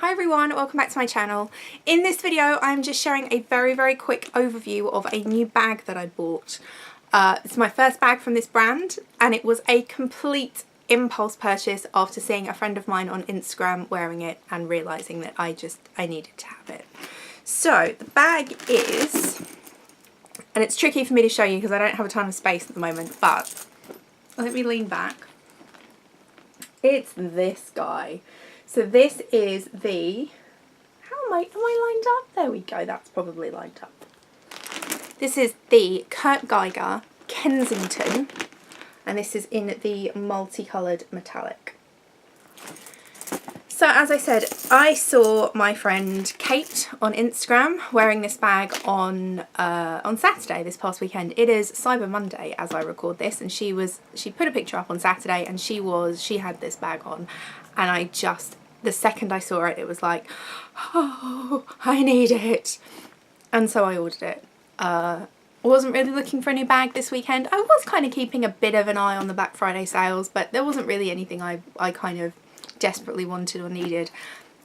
Hi everyone, welcome back to my channel. In this video I'm just sharing a very quick overview of a new bag that I bought. It's my first bag from this brand and it was a complete impulse purchase after seeing a friend of mine on Instagram wearing it and realising that I needed to have it. So the bag is, and it's tricky for me to show you because I don't have a ton of space at the moment, but let me lean back. It's this guy. So this is the, am I lined up? There we go, that's probably lined up. This is the Kurt Geiger Kensington, and this is in the multicoloured metallic. So as I said, I saw my friend Kate on Instagram wearing this bag on Saturday this past weekend. It is Cyber Monday as I record this, and she put a picture up on Saturday and she had this bag on, and the second I saw it, it was like, oh, I need it. And so I ordered it. I wasn't really looking for a new bag this weekend. I was kind of keeping a bit of an eye on the Black Friday sales, but there wasn't really anything I kind of desperately wanted or needed.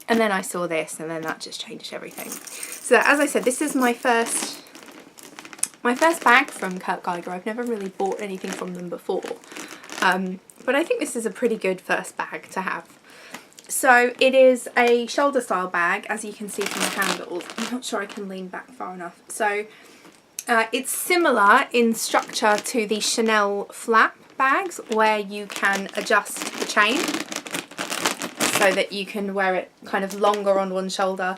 And then I saw this, and then that just changed everything. So as I said, this is my first bag from Kurt Geiger. I've never really bought anything from them before. But I think this is a pretty good first bag to have. So it is a shoulder style bag, as you can see from the handles. I'm not sure I can lean back far enough. So it's similar in structure to the Chanel flap bags, where you can adjust the chain so that you can wear it kind of longer on one shoulder.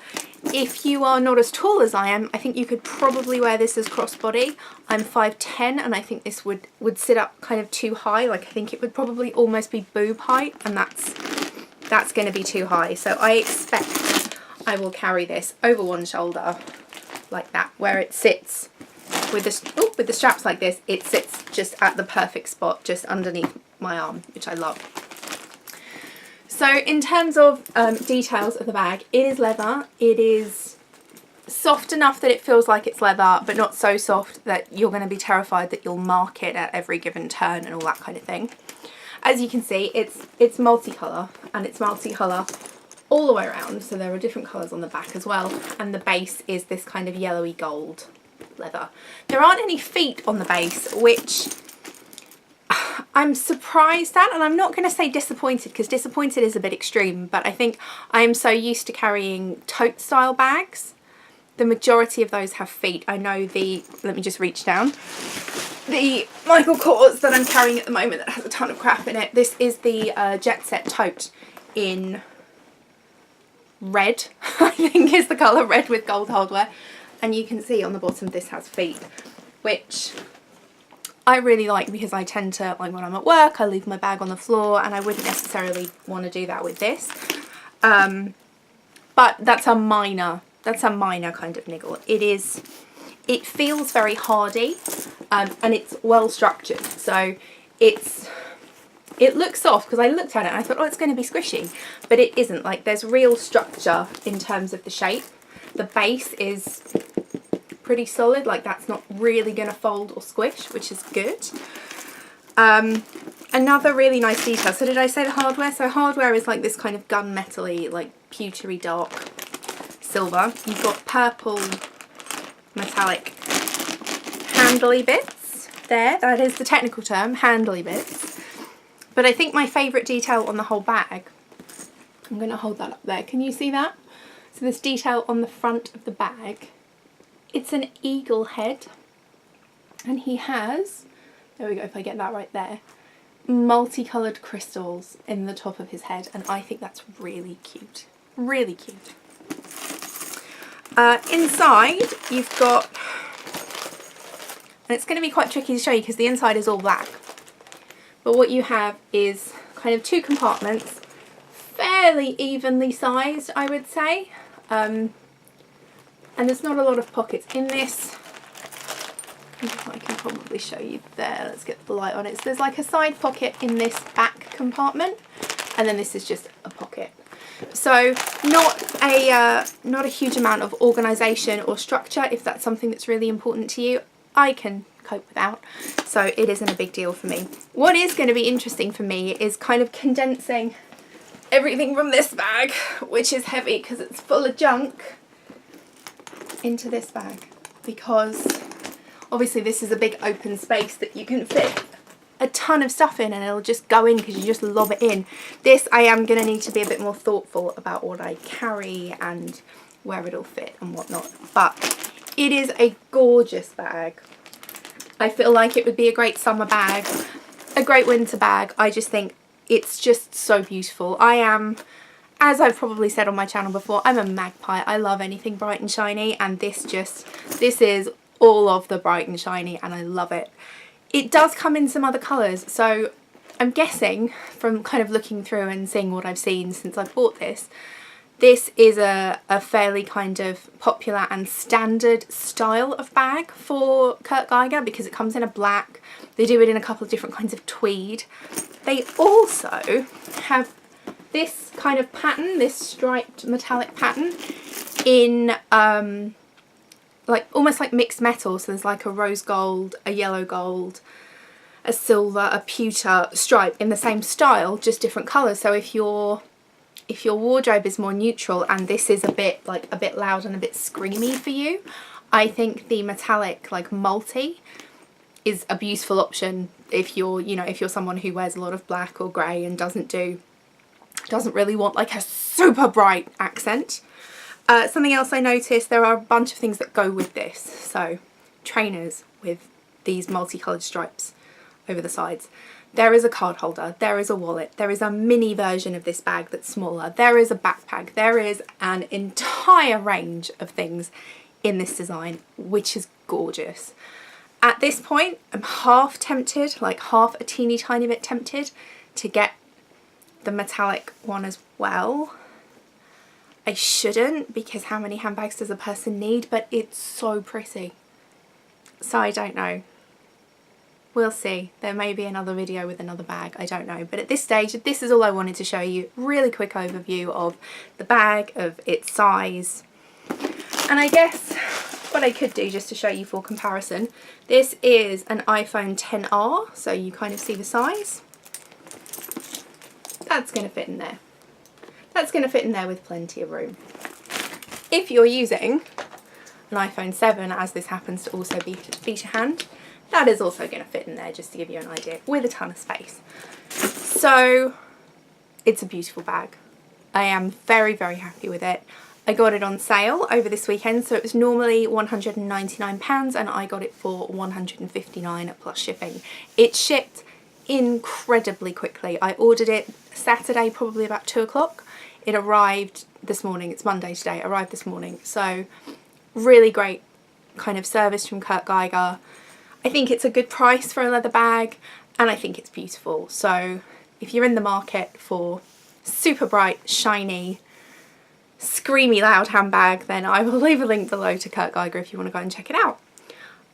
If you are not as tall as I am, I think you could probably wear this as crossbody. I'm 5'10", and I think this would sit up kind of too high. Like, I think it would probably almost be boob height, and that's going to be too high. So I expect I will carry this over one shoulder like that, where it sits with the straps like this. It sits just at the perfect spot, just underneath my arm, which I love. So in terms of details of the bag, it is leather. It is soft enough that it feels like it's leather, but not so soft that you're going to be terrified that you'll mark it at every given turn and all that kind of thing. As you can see, it's multicolour, and it's multicolour all the way around, so there are different colours on the back as well, and the base is this kind of yellowy gold leather. There aren't any feet on the base, which I'm surprised at, and I'm not going to say disappointed, because disappointed is a bit extreme, but I think I am so used to carrying tote style bags. The majority of those have feet. I know let me just reach down. The Michael Kors that I'm carrying at the moment that has a ton of crap in it. This is the Jet Set tote in red, I think is the colour, red with gold hardware. And you can see on the bottom this has feet, which I really like, because I tend to, like when I'm at work, I leave my bag on the floor, and I wouldn't necessarily want to do that with this. But that's a minor kind of niggle. It feels very hardy, and it's well structured, so it looks soft, because I looked at it and I thought, oh, it's going to be squishy, but it isn't. Like, there's real structure in terms of the shape. The base is pretty solid, like that's not really going to fold or squish, which is good. Another really nice detail, so did I say the hardware? So hardware is like this kind of gunmetal-y, like pewtery dark silver. You've got purple metallic handly bits there. That is the technical term, handly bits. But I think my favourite detail on the whole bag, I'm going to hold that up there, can you see that? So this detail on the front of the bag, it's an eagle head, and he has, there we go, if I get that right there, multicoloured crystals in the top of his head, and I think that's really cute. Really cute. Inside you've got, and it's going to be quite tricky to show you because the inside is all black, but what you have is kind of two compartments, fairly evenly sized, I would say, and there's not a lot of pockets in this. I can probably show you there, let's get the light on it. So there's like a side pocket in this back compartment, and then this is just a pocket. So not a huge amount of organisation or structure. If that's something that's really important to you, I can cope without, so it isn't a big deal for me. What is going to be interesting for me is kind of condensing everything from this bag, which is heavy because it's full of junk, into this bag, because obviously this is a big open space that you can fit a ton of stuff in and it'll just go in because you just lob it in. This, I am going to need to be a bit more thoughtful about what I carry and where it'll fit and whatnot, but it is a gorgeous bag. I feel like it would be a great summer bag, a great winter bag. I just think it's just so beautiful. I am, as I've probably said on my channel before, I'm a magpie. I love anything bright and shiny, and this is all of the bright and shiny, and I love it. It does come in some other colours, so I'm guessing from kind of looking through and seeing what I've seen since I bought this, this is a fairly kind of popular and standard style of bag for Kurt Geiger because it comes in a black. They do it in a couple of different kinds of tweed. They also have this kind of pattern, this striped metallic pattern in like almost like mixed metal. So there's like a rose gold, a yellow gold, a silver, a pewter stripe in the same style, just different colours. So if your wardrobe is more neutral and this is a bit loud and a bit screamy for you, I think the metallic like multi is a beautiful option if you're, you know, if you're someone who wears a lot of black or grey and doesn't really want like a super bright accent. Something else I noticed, there are a bunch of things that go with this. So trainers with these multicoloured stripes over the sides. There is a card holder, there is a wallet, there is a mini version of this bag that's smaller, there is a backpack, there is an entire range of things in this design, which is gorgeous. At this point, I'm half tempted, like half a teeny tiny bit tempted to get the metallic one as well. I shouldn't, because how many handbags does a person need? But it's so pretty. So I don't know. We'll see. There may be another video with another bag. I don't know. But at this stage, this is all I wanted to show you. Really quick overview of the bag, of its size. And I guess what I could do just to show you for comparison, this is an iPhone XR. So you kind of see the size. That's going to fit in there. That's going to fit in there with plenty of room. If you're using an iPhone 7, as this happens to also be to hand, that is also going to fit in there, just to give you an idea, with a ton of space. So it's a beautiful bag. I am very, very happy with it. I got it on sale over this weekend, so it was normally £199 and I got it for £159 plus shipping. It shipped incredibly quickly. I ordered it Saturday, probably about 2 o'clock. It arrived this morning. It's Monday today. It arrived this morning. So really great kind of service from Kurt Geiger. I think it's a good price for a leather bag and I think it's beautiful. So if you're in the market for super bright, shiny, screamy loud handbag, then I will leave a link below to Kurt Geiger if you want to go and check it out.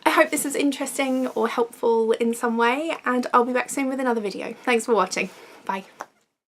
I hope this was interesting or helpful in some way, and I'll be back soon with another video. Thanks for watching. Bye.